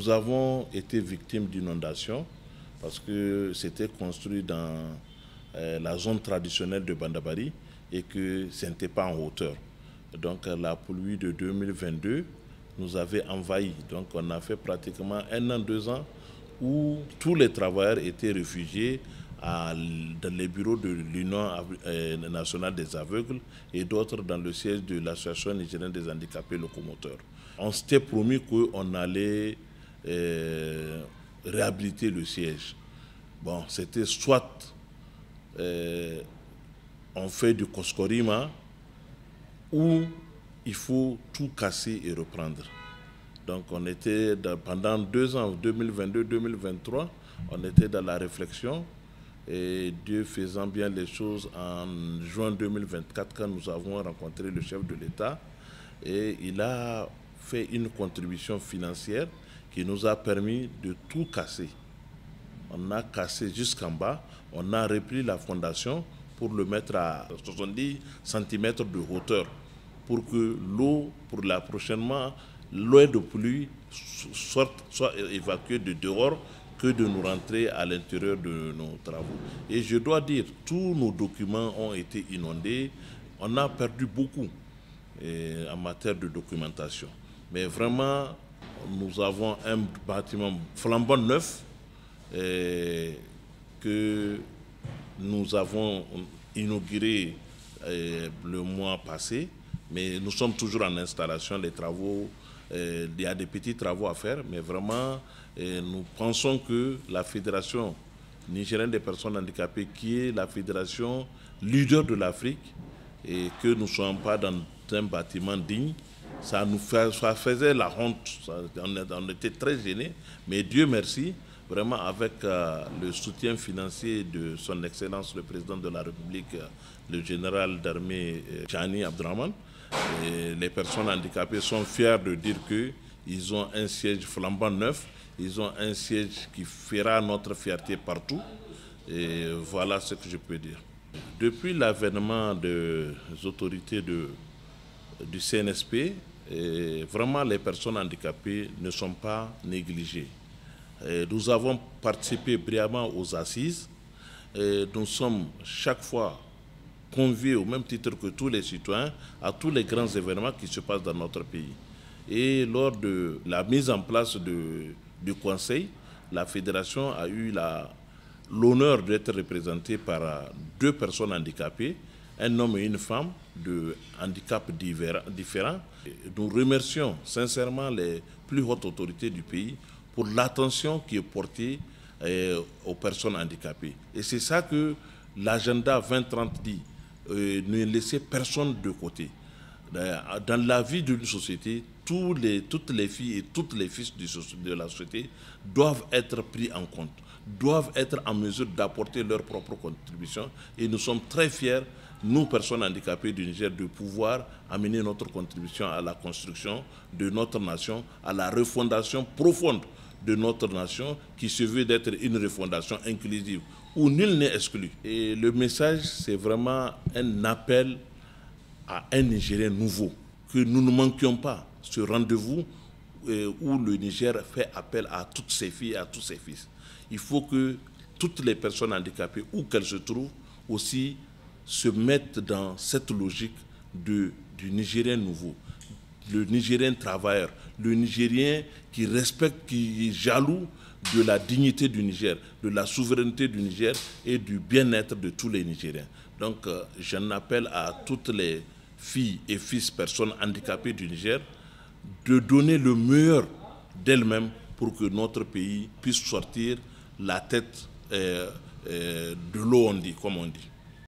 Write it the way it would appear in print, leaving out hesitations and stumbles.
Nous avons été victimes d'inondations parce que c'était construit dans la zone traditionnelle de Bandabari et que ce n'était pas en hauteur. Donc la pluie de 2022 nous avait envahis. Donc on a fait pratiquement 1 an, 2 ans où tous les travailleurs étaient réfugiés dans les bureaux de l'Union nationale des aveugles et d'autres dans le siège de l'Association nigérienne des handicapés locomoteurs. On s'était promis qu'on allait réhabiliter le siège. Bon, c'était soit on fait du Koskorima ou il faut tout casser et reprendre. Donc on était pendant 2 ans, 2022-2023, on était dans la réflexion et Dieu faisant bien les choses, en juin 2024, quand nous avons rencontré le chef de l'État, et il a fait une contribution financière qui nous a permis de tout casser. On a cassé jusqu'en bas, on a repris la fondation pour le mettre à 70 cm de hauteur pour que l'eau, prochainement, l'eau de pluie soit évacuée de dehors que de nous rentrer à l'intérieur de nos travaux. Et je dois dire, tous nos documents ont été inondés. On a perdu beaucoup en matière de documentation. Mais vraiment, nous avons un bâtiment flambant neuf que nous avons inauguré le mois passé. Mais nous sommes toujours en installation, les travaux, il y a des petits travaux à faire, mais vraiment, nous pensons que la Fédération nigérienne des personnes handicapées, qui est la fédération leader de l'Afrique, et que nous ne soyons pas dans un bâtiment digne, ça faisait la honte, on était très gênés, mais Dieu merci, vraiment avec le soutien financier de son Excellence le Président de la République, le général d'armée Tchani Abdraman, et les personnes handicapées sont fiers de dire qu'ils ont un siège flambant neuf, ils ont un siège qui fera notre fierté partout. Et voilà ce que je peux dire. Depuis l'avènement des autorités du CNSP, vraiment les personnes handicapées ne sont pas négligées. Nous avons participé brillamment aux assises. Nous sommes chaque fois conviés au même titre que tous les citoyens à tous les grands événements qui se passent dans notre pays. Et lors de la mise en place du Conseil, la Fédération a eu l'honneur d'être représentée par 2 personnes handicapées, un homme et une femme de handicaps différents. Nous remercions sincèrement les plus hautes autorités du pays pour l'attention qui est portée aux personnes handicapées. Et c'est ça que l'agenda 2030 dit. Ne laisser personne de côté. Dans la vie d'une société, toutes les filles et tous les fils de la société doivent être pris en compte, doivent être en mesure d'apporter leur propre contribution. Et nous sommes très fiers, nous, personnes handicapées du Niger, de pouvoir amener notre contribution à la construction de notre nation, à la refondation profonde de notre nation, qui se veut d'être une refondation inclusive, où nul n'est exclu. Et le message, c'est vraiment un appel à un Nigérien nouveau, que nous ne manquions pas ce rendez-vous où le Niger fait appel à toutes ses filles et à tous ses fils. Il faut que toutes les personnes handicapées, où qu'elles se trouvent, aussi se mettent dans cette logique du Nigérien nouveau, le Nigérien travailleur, le Nigérien qui respecte, qui est jaloux de la dignité du Niger, de la souveraineté du Niger et du bien-être de tous les Nigériens. Donc, j'en appelle à toutes les filles et fils personnes handicapées du Niger de donner le meilleur d'elles-mêmes pour que notre pays puisse sortir la tête de l'eau, comme on dit.